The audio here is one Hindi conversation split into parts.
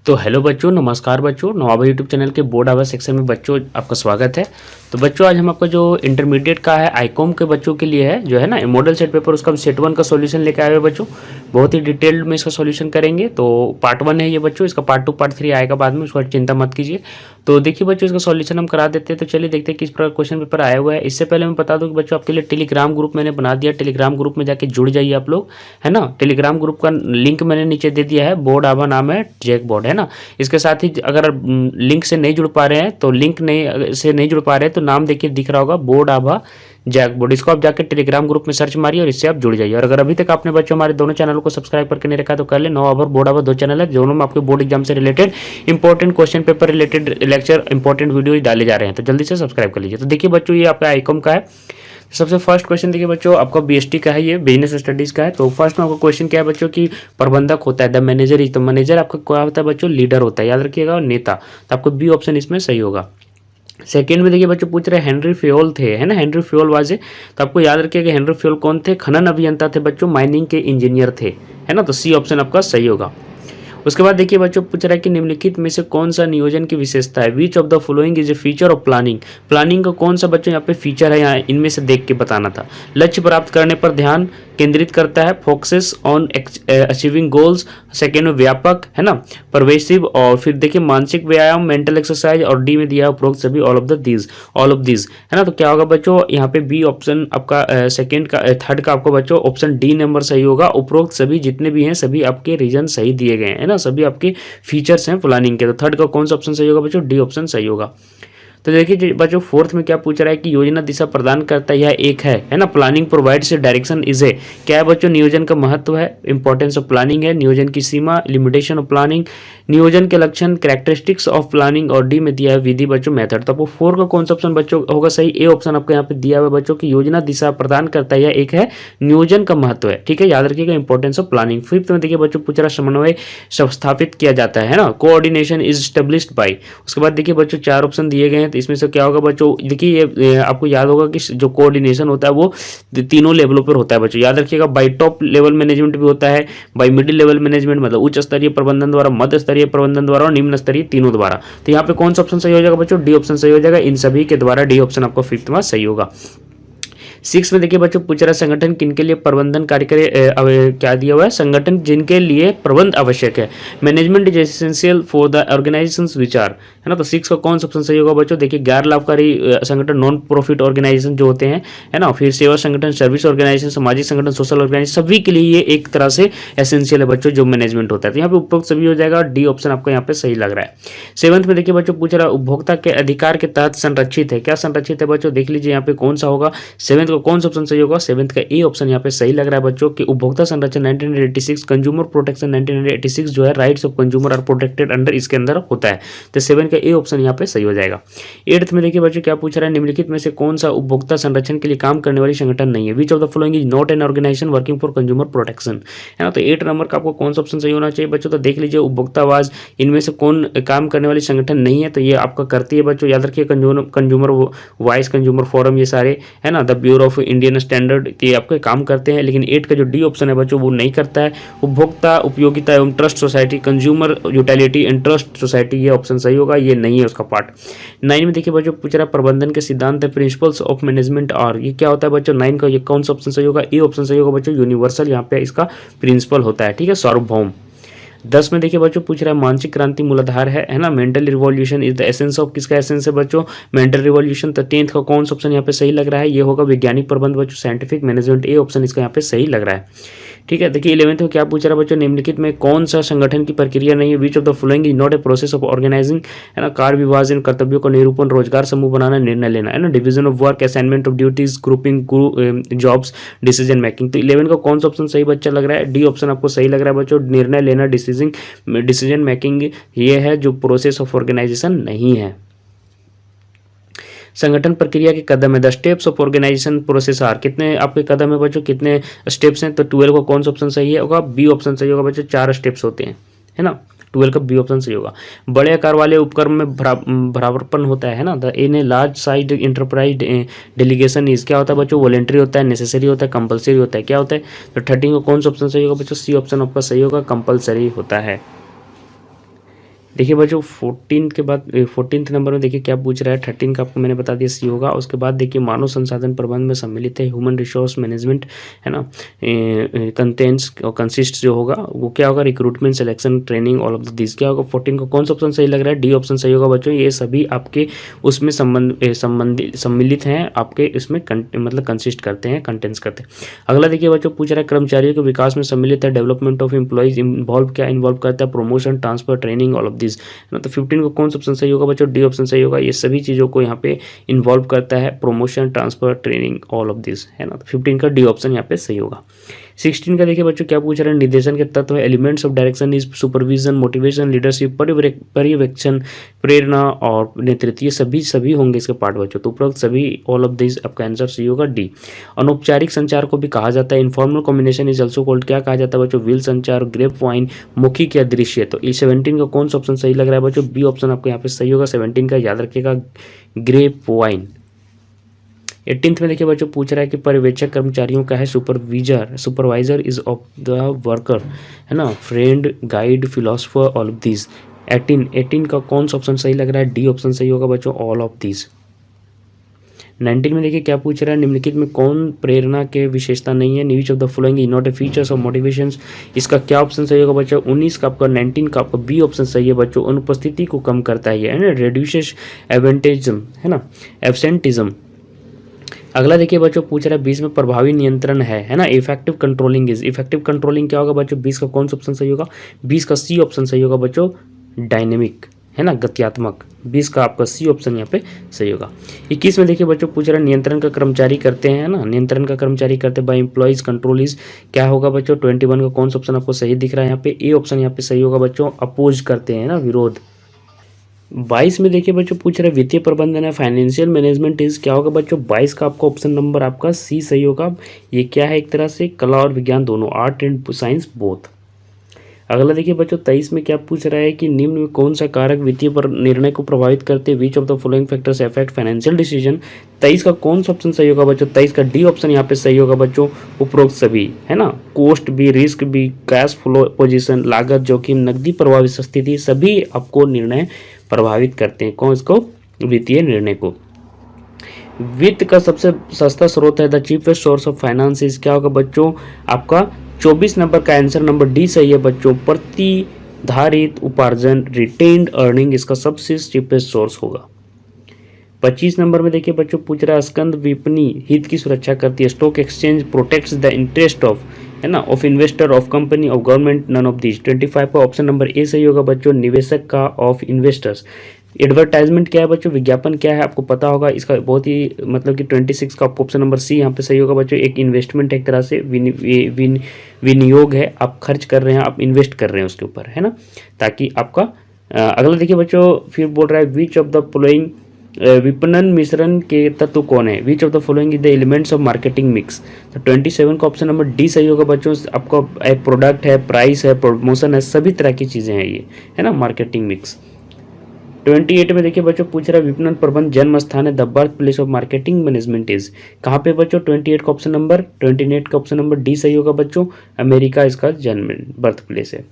तो हेलो बच्चों, नमस्कार बच्चों। नवाबा यूट्यूब चैनल के बोर्ड आवर सेक्शन में बच्चों आपका स्वागत है। तो बच्चों आज हम आपका जो इंटरमीडिएट का है आईकॉम के बच्चों के लिए है जो है ना मॉडल सेट पेपर, उसका हम सेट 1 का सॉल्यूशन लेकर आए हुए बच्चों। बहुत ही डिटेल्ड में इसका सॉल्यूशन करेंगे। तो पार्ट 1 है ये बच्चों, इसका पार्ट 2 पार्ट 3 आएगा बाद में, उसका चिंता मत कीजिए। तो देखिए बच्चों, इसका सॉल्यूशन हम करा देते हैं। तो चलिए देखते हैं किस प्रकार क्वेश्चन पेपर आया हुआ है। इससे पहले मैं बता दूं कि बच्चों आपके लिए टेलीग्राम ग्रुप मैंने बना दिया। टेलीग्राम ग्रुप में जाके जुड़ जाइए आप लोग, है ना। टेलीग्राम ग्रुप का लिंक मैंने नीचे दे दिया है। बोर्ड आभा नाम है, जैक बोर्ड, है ना। इसके साथ ही अगर लिंक से नहीं जुड़ पा रहे हैं तो नहीं जुड़ पा रहे हैं तो नाम देखिए दिख रहा होगा, बोर्ड आभा जैक बोर्ड। इसको आप जाकर टेलीग्राम ग्रुप में सर्च मारिए और इससे आप जुड़ जाइए। और अगर अभी तक आपने बच्चों हमारे दोनों चैनलों को सब्सक्राइब करके नहीं रखा तो कर ले। नवाबा बोर्ड आभा 2 चैनल है, दोनों में आपके बोर्ड एग्जाम से related important question paper related lecture, important video डाले जा रहे हैं। तो जल्दी से सब्सक्राइब कर लीजिए। तो देखिए बच्चों, ये आपका आईकॉम का है। सबसे फर्स्ट क्वेश्चन देखिए बच्चों, आपका बीएसटी का है, ये बिजनेस स्टडीज का है। तो फर्स्ट में आपका क्वेश्चन क्या है बच्चों की प्रबंधक होता है द मैनेजर इज। तो मैनेजर आपका क्या होता है बच्चों, लीडर होता है, याद रखिएगा, और नेता। तो आपको बी ऑप्शन इसमें सही होगा। सेकेंड में देखिए बच्चों पूछ रहे हैं हेनरी फ्योल थे, है ना, हेनरी फ्योल वाजे। तो आपको याद रखिएगा हेनरी फ्योल कौन थे, खनन अभियंता थे बच्चों, माइनिंग के इंजीनियर थे, है ना। तो सी ऑप्शन आपका सही होगा। उसके बाद देखिए बच्चों पूछ रहा है कि निम्नलिखित में से कौन सा नियोजन की विशेषता है, which of the following is a feature of planning. Planning का कौन सा बच्चों यहाँ पे फीचर है, यहाँ इनमें से देख के बताना था। लक्ष्य प्राप्त करने पर ध्यान केंद्रित करता है, focuses on achieving goals. Second में व्यापक, है ना, परवेसिव। और फिर देखिए मानसिक व्यायाम, मेंटल एक्सरसाइज। और डी में दिया है उपरोक्त सभी, ऑल ऑफ दीज, है ना। तो क्या होगा बच्चों, यहाँ पे बी ऑप्शन आपका सेकेंड का थर्ड का आपको बच्चों ऑप्शन डी नंबर सही होगा। उपरोक्त सभी जितने भी हैं सभी आपके रीजन सही दिए गए हैं, है ना, सभी आपके फीचर्स हैं प्लानिंग के। तो थर्ड का कौन सा ऑप्शन सही होगा बच्चों, डी ऑप्शन सही होगा। तो देखिए बच्चों फोर्थ में क्या पूछ रहा है कि योजना दिशा प्रदान करता है, यह एक है ना। Planning provides direction is a, क्या है बच्चों, नियोजन का महत्व है, इंपॉर्टेंस ऑफ प्लानिंग है, नियोजन की सीमा, लिमिटेशन ऑफ प्लानिंग, नियोजन के लक्षण, कैरेक्टरिस्टिक्स ऑफ प्लानिंग। और डी में दिया है विधि बच्चों, मेथड। तो आपको 4 का कौन सा ऑप्शन बच्चों होगा सही, ए ऑप्शन आपको यहाँ पे दिया हुआ बच्चों की योजना दिशा प्रदान करता है, यह एक है, नियोजन का महत्व है, ठीक है, याद रखिएगा, इंपॉर्टेंस ऑफ प्लानिंग। फिफ्थ में देखिए बच्चों पूछ रहा समन्वय स्थापित किया जाता है ना, कोऑर्डिनेशन इज स्टेब्लिश्ड बाय। उसके बाद देखिए बच्चों 4 ऑप्शन दिए गए हैं। तो इसमें से क्या होगा बच्चों, देखिए ये आपको याद होगा कि जो कोऑर्डिनेशन होता है वो तीनों लेवलों पर होता है बच्चों, याद रखिएगा। बाय टॉप लेवल मैनेजमेंट भी होता है, बाय मिडिल लेवल मैनेजमेंट मतलब उच्च स्तरीय प्रबंधन द्वारा, मध्य स्तरीय प्रबंधन द्वारा और निम्न स्तरीय, तीनों द्वारा। तो यहाँ पे कौन सा ऑप्शन सही हो जाएगा बच्चों, डी ऑप्शन सही हो जाएगा, इन सभी के द्वारा। डी ऑप्शन आपको फिफ्थ में सही होगा। 6 में देखिए बच्चों पूछ रहा है संगठन किनके लिए प्रबंधन कार्य करे, क्या दिया हुआ है, संगठन जिनके लिए प्रबंध आवश्यक है, management is essential for the organisations विचार, है ना। तो 6 का कौन सा ऑप्शन सही होगा बच्चों, देखिए गैर लाभकारी संगठन, नॉन प्रॉफिट ऑर्गेनाइजेशन जो होते हैं, है ना, फिर सेवा संगठन, सर्विस ऑर्गेनाइजेशन, सामाजिक संगठन, सोशल ऑर्गेनाइजेशन, सभी के लिए ये एक तरह से एसेंशियल है बच्चों जो मैनेजमेंट होता है। तो यहाँ पे उपरोक्त सभी हो जाएगा, डी ऑप्शन आपको यहाँ पे सही लग रहा है। 7th में देखिए बच्चों पूछ रहा है उपभोक्ता के अधिकार के तहत संरक्षित है, क्या संरक्षित है बच्चों, देख लीजिए यहाँ पे कौन सा होगा। 7th का कौन सा ऑप्शन सही होगा, 7th का ए ऑप्शन यहाँ पे सही लग रहा है बच्चों कि उपभोक्ता संरक्षण 1986, कंज्यूमर प्रोटेक्शन 1986 जो है, rights of consumer are protected under, इसके अंदर होता है। तो 7 का ए ऑप्शन यहाँ पे सही हो जाएगा। 8th में देखिए बच्चों क्या पूछ रहा है, निम्नलिखित में से कौन सा उपभोक्ता संरक्षण के लिए काम करने वाली संगठन नहीं है, which of the following is not an organisation working for consumer protection, है ना। तो 8 नंबर का आपको कौन सा ऑप्शन सही होना चाहिए बच्चों, तो देख लीजिए उपभोक्तावाज, इनमें से कौन काम करने वाली संगठन नहीं है। तो ये आपका करती है बच्चों, याद रखिए, कंज्यूमर वॉइस, कंज्यूमर फोरम, ये सारे, है ना, the bureau of Indian standard के आपके काम करते हैं। लेकिन 8 का जो डी ऑप्शन है बच्चों वो नहीं करता है। उपभोक्ता उपयोगिता एवं trust society, consumer utility and trust society, ये ऑप्शन सही होगा, ये नहीं है उसका पार्ट। 9 में देखिए बच्चों पूछ रहा है प्रबंधन के सिद्धांत है, प्रिंसिपल्स ऑफ मैनेजमेंट और, ये क्या होता है बच्चों, 9 का ये कौन सा ऑप्शन सही होगा, ए ऑप्शन सही होगा बच्चों, यूनिवर्सल यहाँ पे इसका प्रिंसिपल होता है, ठीक है, सार्वभौम। 10 में देखिए बच्चों पूछ रहा है मानसिक क्रांति मूलाधार है ना, mental revolution is the essence of, किसका एसेंस है बच्चों, मेंटल रिवॉल्यूशन। तो 10th का कौन सा ऑप्शन यहाँ पे सही लग रहा है, ये होगा वैज्ञानिक प्रबंध बच्चों, साइंटिफिक मैनेजमेंट, ए ऑप्शन इसका यहाँ पे सही लग रहा है, ठीक है। देखिए 11th में क्या पूछ रहा है बच्चों, निम्नलिखित में कौन सा संगठन की प्रक्रिया नहीं है, which of the following is not a process of organising, है ना, कार्य विभाजन, कर्तव्यों का निरूपण, रोजगार समूह बनाना, निर्णय लेना, है ना, division of work, assignment of duties, grouping jobs, decision making. तो 11 का कौन सा ऑप्शन सही बच्चा लग रहा है, डी ऑप्शन आपको सही लग रहा है बच्चों, निर्णय लेना, डिसीजन मेकिंग, ये है जो प्रोसेस ऑफ ऑर्गेनाइजेशन नहीं है। संगठन प्रक्रिया के कदम है, the steps of organisation process are, कितने आपके कदम है बच्चों, कितने स्टेप्स हैं। तो 12 का कौन सा ऑप्शन सही है होगा, बी ऑप्शन सही होगा बच्चों, 4 स्टेप्स होते हैं, है ना। 12 का बी ऑप्शन सही होगा। बड़े आकार वाले उपक्रम में भरावरपन होता है ना, the in a large size enterprise delegation is, क्या होता है बच्चों, वॉलेंट्री होता है, नेसेसरी होता है, कंपलसरी होता है, क्या होता है। तो 13 का कौन सा ऑप्शन सही होगा बच्चों, सी ऑप्शन आपका सही होगा, कंपलसरी होता है। देखिए बच्चों 14 के बाद 14th नंबर में देखिए क्या पूछ रहा है। 13 का आपको मैंने बता दिया सी होगा। उसके बाद देखिए मानव संसाधन प्रबंधन में सम्मिलित है, ह्यूमन रिसोर्स मैनेजमेंट है ना। कंटेंट्स और कंसिस्ट जो होगा वो क्या होगा, recruitment, selection, training, all of this क्या होगा। 14 को कौन सा ऑप्शन सही लग रहा है, डी ऑप्शन सही होगा बच्चों। ये सभी आपके उसमें संबंधित सम्मिलित हैं, आपके इसमें मतलब कंसिस्ट करते हैं, कंटेंट्स करते हैं। अगला देखिए बच्चों पूछ रहा है कर्मचारियों के विकास में सम्मिलित है, डेवलपमेंट ऑफ एम्प्लॉइज इन्वॉल्व, क्या इन्वॉल्व करता है, promotion, transfer, training, all of this है ना। तो 15 को कौन सा ऑप्शन सही होगा बच्चों, डी ऑप्शन सही होगा। ये सभी चीज़ों को यहाँ पे इन्वॉल्व करता है, promotion, transfer, training, all of this है ना। तो 15 का डी ऑप्शन यहाँ पे सही होगा। 16 का देखिए बच्चों क्या पूछ रहे हैं, निर्देशन के तत्व है, elements of direction is supervision, motivation, leadership, पर्यवेक्षण, प्रेरणा और नेतृत्व। ये सभी होंगे इसके पार्ट बच्चों। तो उपरोक्त सभी ऑल ऑफ दिस आपका आंसर सही होगा डी। अनौपचारिक संचार को भी कहा जाता है, informal communication is also called, क्या कहा जाता है बच्चों, व्हील संचार, ग्रेप वाइन, मौखिक या दृश्य। तो 17 का कौन सा ऑप्शन सही लग रहा है बच्चों, बी ऑप्शन आपको यहाँ पे सही होगा। 17 का याद रखिएगा ग्रेप वाइन। 18th में देखिए बच्चों पूछ रहा है कि पर्यवेक्षक कर्मचारियों का है, supervisor is of the worker है ना, friend, guide, philosopher, all of this. 18 का कौन सा ऑप्शन सही लग रहा है, डी ऑप्शन सही होगा बच्चों, ऑल ऑफ दिस। 19 में देखिए क्या पूछ रहा है, निम्नलिखित में कौन प्रेरणा के विशेषता नहीं है, नीच of the following is not A features of motivations. इसका क्या ऑप्शन सही होगा बच्चों, 19 का आपका 19 का आपका बी ऑप्शन सही है बच्चों। अनुपस्थिति को कम करता है ये है ना, रिड्यूसेस एवेंटेजम है ना, एब्सेंटिज्म। अगला देखिए बच्चों पूछ रहा है 20 में प्रभावी नियंत्रण है ना, effective controlling is. Effective controlling क्या होगा बच्चों, 20 का कौन सा ऑप्शन सही होगा, 20 का सी ऑप्शन सही होगा बच्चों, डायनेमिक है ना, गत्यात्मक। 20 का आपका सी ऑप्शन यहाँ पे सही होगा। 21 में देखिए बच्चों पूछ रहा है नियंत्रण का कर्मचारी करते हैं ना, नियंत्रण का कर्मचारी करते हैं बाय एम्प्लॉइज, कंट्रोल इज, क्या होगा बच्चों। 21 का कौन सा ऑप्शन आपको सही दिख रहा है यहाँ पे, ए ऑप्शन यहाँ पे सही होगा बच्चों, अपोज करते हैं ना, विरोध। 22 में देखिए बच्चों पूछ रहे वित्तीय प्रबंधन है, फाइनेंशियल मैनेजमेंट इज, क्या होगा बच्चों। 22 का आपका ऑप्शन नंबर आपका सी सही होगा। ये क्या है, एक तरह से कला और विज्ञान दोनों, आर्ट एंड साइंस बोथ। अगला देखिए बच्चों 23 में क्या पूछ रहा है कि निम्न में कौन सा कारक वित्तीय पर निर्णय को प्रभावित करते हैं, विच of the following factors affect financial decision. 23 का कौन सा ऑप्शन सही होगा बच्चों, 23 का डी ऑप्शन यहाँ पे सही होगा बच्चों, उपरोक्त सभी है ना। कोस्ट भी, रिस्क भी, कैश फ्लो पोजीशन, लागत, जोखिम, नकदी प्रवाह स्थिति, सभी आपको निर्णय प्रभावित करते हैं, कौन इसको, वित्तीय निर्णय को। वित्त का सबसे सस्ता स्रोत है, the cheapest source of finance is, क्या होगा बच्चों आपका 24 नंबर का आंसर नंबर डी सही है बच्चों, प्रतिधारित उपार्जन, रिटेन्ड अर्निंग इसका सबसे चीपेस्ट सोर्स होगा। 25 नंबर में देखिए बच्चों पूछ रहा है स्कंद विपणी हित की सुरक्षा करती है, stock exchange protects the interest of है ना, of investor, of company, of government, none of this. 25 का ऑप्शन नंबर ए सही होगा बच्चों, निवेशक का, ऑफ इन्वेस्टर्स। एडवर्टाइजमेंट क्या है बच्चों, विज्ञापन क्या है आपको पता होगा इसका, बहुत ही मतलब कि 26 का ऑप्शन नंबर सी यहाँ पे सही होगा बच्चों। एक इन्वेस्टमेंट एक तरह से विनियोग है, आप खर्च कर रहे हैं, आप इन्वेस्ट कर रहे हैं उसके ऊपर है ना, ताकि आपका अगला देखिए बच्चों फिर बोल रहा है विच ऑफ द फॉलोइंग विपणन मिश्रण के तत्व कौन है, which of the following is the elements of marketing mix. तो 27 का ऑप्शन नंबर डी सही होगा बच्चों, आपका प्रोडक्ट है, प्राइस है, प्रमोशन है, सभी तरह की चीज़ें हैं ये है ना, मार्केटिंग मिक्स। 28 में देखिए बच्चों पूछ रहा है विपणन प्रबंध जन्म स्थान है, the birth place of marketing management is, कहाँ पे बच्चों। 28 का ऑप्शन नंबर 28 का ऑप्शन नंबर डी सही होगा बच्चों, अमेरिका इसका जन्म बर्थ प्लेस है।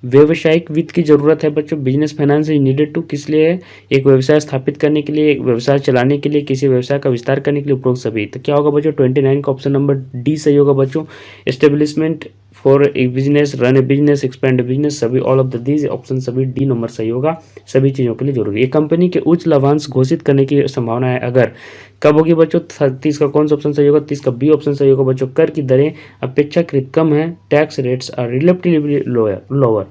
व्यवसायिक वित्त की जरूरत है बच्चों, business finance is needed to, किस लिए है, एक व्यवसाय स्थापित करने के लिए, एक व्यवसाय चलाने के लिए, किसी व्यवसाय का विस्तार करने के लिए, उपरोक्त सभी। तो क्या होगा बच्चों 29 का ऑप्शन नंबर डी सही होगा बच्चों, establishment for a business, run a business, expand a business, सभी all of the these option सभी डी नंबर सही होगा, सभी चीज़ों के लिए जरूरी है। कंपनी के उच्च लाभांश घोषित करने की संभावना है अगर, कब होगी बच्चों। 30 का कौन सा ऑप्शन सही होगा, 30 का बी ऑप्शन सही होगा बच्चों, कर की दरें अपेक्षाकृत कम है, tax rates are relatively lower.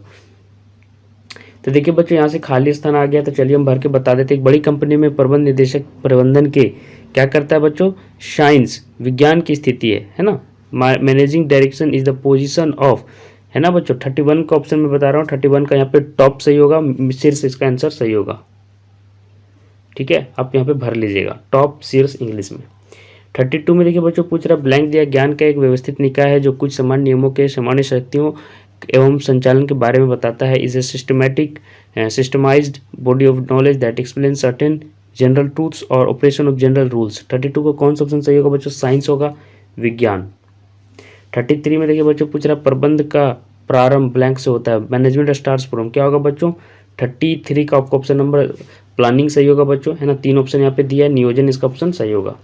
तो देखिए बच्चों यहाँ से खाली स्थान आ गया, तो चलिए हम भर के बता देते हैं। एक बड़ी कंपनी में प्रबंध निदेशक प्रबंधन के क्या करता है बच्चों, साइंस विज्ञान की स्थिति है ना। Managing direction is the position of है ना बच्चों। 31 का ऑप्शन में बता रहा हूँ, 31 का यहाँ पे टॉप सही होगा, शीर्ष इसका आंसर सही होगा, ठीक है, आप यहाँ पे भर लीजिएगा टॉप शीर्ष इंग्लिश में। 32 में देखिए बच्चों पूछ रहा है ब्लैंक दिया ज्ञान का एक व्यवस्थित निकाय है जो कुछ सामान्य नियमों के सामान्य शक्तियों एवं संचालन के बारे में बताता है, is a systemised body of knowledge that explain certain general truths और ऑपरेशन ऑफ जनरल रूल्स। 32 को कौन सा ऑप्शन सही होगा बच्चों, साइंस होगा, विज्ञान। 33 में देखिए बच्चों पूछ रहा है प्रबंध का प्रारंभ ब्लैंक से होता है, मैनेजमेंट स्टार्ट्स फ्रॉम, क्या होगा बच्चों। 33 का आपको ऑप्शन नंबर प्लानिंग सही होगा बच्चों, है ना। 3 ऑप्शन यहाँ पे दिया है, नियोजन इसका ऑप्शन सही होगा।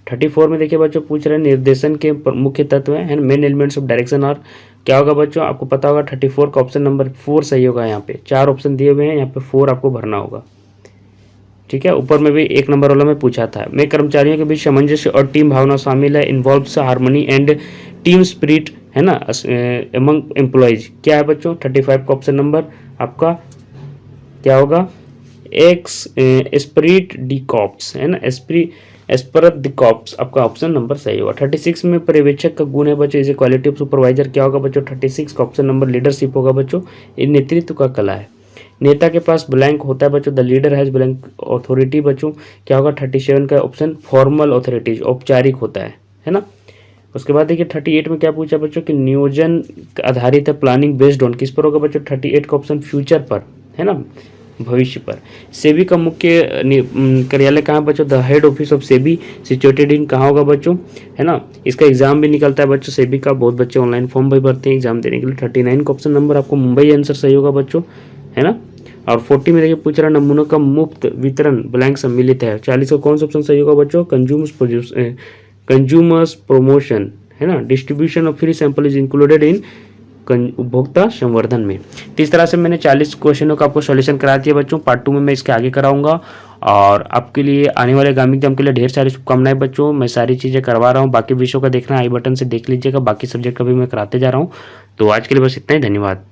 34 में देखिए बच्चों पूछ रहे हैं निर्देशन के मुख्य तत्व हैं, main elements of direction are, क्या होगा बच्चों, आपको पता होगा 34 का ऑप्शन नंबर 4 सही होगा। यहाँ पे 4 ऑप्शन दिए हुए हैं, यहाँ पे 4 आपको भरना होगा, ठीक है। ऊपर में भी 1 नंबर वाला में पूछा था, में कर्मचारियों के बीच सामंजस्य और टीम भावना शामिल है, involves harmony and team spirit, है ना, अमंग एम्प्लॉयज, क्या है बच्चों 35 का ऑप्शन नंबर आपका क्या होगा, एक्स एस्पिरिट डी कॉप्स, है ना, एस्परत द कॉप्स, आपका ऑप्शन नंबर सही होगा। 36 में पर्यवेक्षक का गुण है बच्चों, is a quality of supervisor, क्या होगा बच्चों 36 का ऑप्शन नंबर लीडरशिप होगा बच्चों, ये नेतृत्व का कला है। नेता के पास ब्लैंक होता है बच्चों, the leader has blank authority बच्चों, क्या होगा 37 का ऑप्शन फॉर्मल अथॉरिटीज, औपचारिक होता है ना। उसके बाद देखिए 38 में क्या पूछा बच्चों कि नियोजन आधारित है, प्लानिंग बेस्ड ऑन, किस पर होगा बच्चों 38 का ऑप्शन फ्यूचर पर, है ना, भविष्य पर। सेबी का मुख्य कार्यालय कहाँ है बच्चों, the head office of SEBI situated in, कहाँ होगा बच्चों, है ना। इसका एग्जाम भी निकलता है बच्चों सेबी का, बहुत बच्चे ऑनलाइन फॉर्म भी भरते हैं एग्जाम देने के लिए। 39 का ऑप्शन नंबर आपको मुंबई आंसर सही होगा बच्चों, है ना। और 40 में देखिए पूछ रहा नमूनों का मुफ्त वितरण ब्लैंक सम्मिलित है, 40 का कौन सा ऑप्शन सही होगा बच्चों, कंज्यूमर्स प्रमोशन, है ना, distribution of free sample is included in उपभोक्ता संवर्धन में। तो इस तरह से मैंने 40 क्वेश्चनों का आपको सॉल्यूशन करा दिया बच्चों। पार्ट 2 में मैं इसके आगे कराऊंगा और आपके लिए आने वाले आगामी एग्जाम के लिए ढेर सारी शुभकामनाएं बच्चों। मैं सारी चीज़ें करवा रहा हूँ, बाकी विषयों का देखना आई बटन से देख लीजिएगा, बाकी सब्जेक्ट का भी मैं कराते जा रहा हूँ। तो आज के लिए बस इतना ही, धन्यवाद।